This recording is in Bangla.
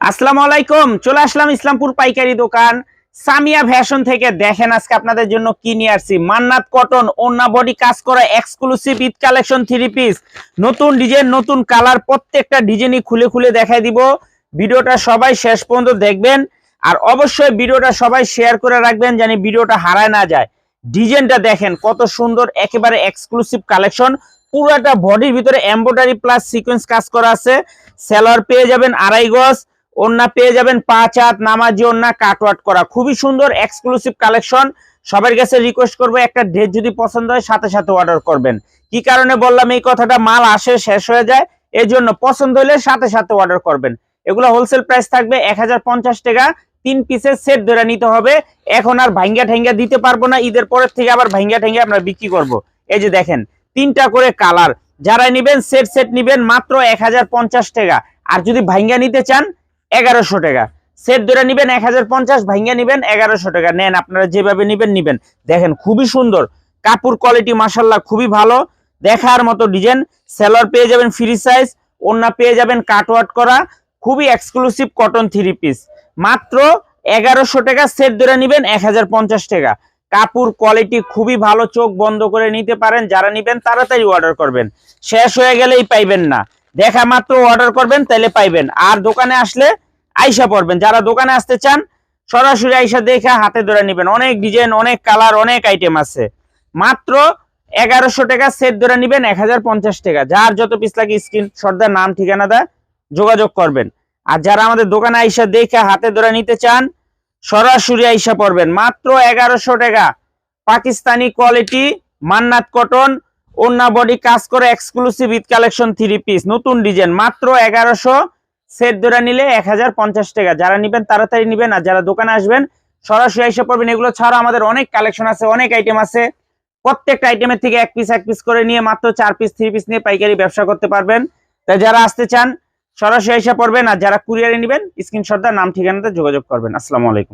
আসসালামু আলাইকুম। চলে আসলাম ইসলামপুর পাইকারি দোকান সামিয়া ফ্যাশন থেকে। দেখেন আজকে আপনাদের জন্য কি নিয়ে আসছি। মান্নাত কটন ওন্না বডি কাজ করা এক্সক্লুসিভ ঈদ কালেকশন 3 পিস, নতুন ডিজাইন নতুন কালার, প্রত্যেকটা ডিজাইনই খুলে খুলে দেখাই দিব। ভিডিওটা সবাই শেষ পর্যন্ত দেখবেন আর অবশ্যই ভিডিওটা সবাই শেয়ার করে রাখবেন জানি ভিডিওটা হারায় না যায়। ডিজাইনটা দেখেন কত সুন্দর, একেবারে এক্সক্লুসিভ কালেকশন। পুরোটা বডির ভিতরে এমব্রয়ডারি প্লাস সিকোয়েন্স কাজ করা আছে। সেলার পেয়ে যাবেন 2.5 গজ, ওন্না পেয়ে যাবেন 5 হাত, নামাজি ওন্না কাটওয়ার্ক করা, খুবই সুন্দর এক্সক্লুসিভ কালেকশন। সবার কাছে রিকোয়েস্ট করবো একটা ড্রেস যদি পছন্দ হয় সাথে সাথে অর্ডার করবেন। কি কারণে বললাম এই কথাটা, মাল আসে শেষ হয়ে যায়, এই জন্য পছন্দ হলে সাথে সাথে অর্ডার করবেন। এগুলো হোলসেল প্রাইস থাকবে 1050 টাকা। 3 পিসের সেট ধরে নিতে হবে। এখন আর ভাঙ্গা ঠেঙ্গা দিতে পারবো না, ঈদের পরের থেকে আবার ভাঙ্গা ঠেঙ্গা আমরা বিক্রি করব। এই যে দেখেন 3টা করে কালার, যারা নিবেন সেট সেট নিবেন মাত্র 1050 টাকা। আর যদি ভাঙ্গা নিতে চান 1100 টাকা। সেট ধরে নিবেন 1050, ভাঙ্গা নিবেন 1100 টাকা। নেন আপনারা যেভাবে নিবেন। দেখেন খুবই সুন্দর কাপড় কোয়ালিটি, মাশাআল্লাহ খুবই ভালো, দেখার মতো ডিজাইন। সেলার পেয়ে যাবেন ফ্রি সাইজ, ওন্না পেয়ে যাবেন কাটওয়ার্ক করা, খুবই এক্সক্লুসিভ কটন 3 পিস, মাত্র 1100 টাকা। সেট ধরে নিবেন 1050 টাকা। কাপড় কোয়ালিটি খুবই ভালো, চোখ বন্ধ করে নিতে পারেন। যারা নিবেন তাড়াতাড়ি অর্ডার করবেন, শেষ হয়ে গেলেই পাইবেন না। দেখা মাত্র অর্ডার করবেন তাইলে পাইবেন। আর দোকানে আসলে আইসা পড়বেন। যারা দোকানে আসতে চান সরাসরি আইসা দেখে হাতে ধরে নিবেন। অনেক ডিজাইন, অনেক কালার, অনেক আইটেম আছে। মাত্র 1100 টাকা। সেট ধরে নিবেন 1050 টাকা। যার যত পিস লাগে স্ক্রিনশট দিয়ে নাম ঠিকানা দেয় যোগাযোগ করবেন। আর যারা আমাদের দোকানে আইসা দেখে হাতে ধরে নিতে চান সরাসরি আইসা পড়বেন। মাত্র 1100 টাকা। পাকিস্তানি কোয়ালিটি মান্নাত কটন ওন্না বডি কাজ করে এক্সক্লুসিভ ঈদ কালেকশন 3 পিস, নতুন ডিজাইন, মাত্র 1100। সেট ধরে নিলে 1050 টাকা। যারা নিবেন তাড়াতাড়ি নিবেন। আর যারা দোকানে আসবেন সরাসরি এসে পড়বেন। এগুলো ছাড়া আমাদের অনেক কালেকশন আছে, অনেক আইটেম আছে। প্রত্যেকটা আইটেমের থেকে এক পিস করে নিয়ে মাত্র 4 পিস 3 পিস নিয়ে পাইকারি ব্যবসা করতে পারবেন। তাই যারা আসতে চান সরাসরি এসে পড়বেন। আর যারা কুরিয়ারে নিবেন স্ক্রিনশট দিয়ে নাম ঠিকানাতে যোগাযোগ করবেন। আসসালামু আলাইকুম।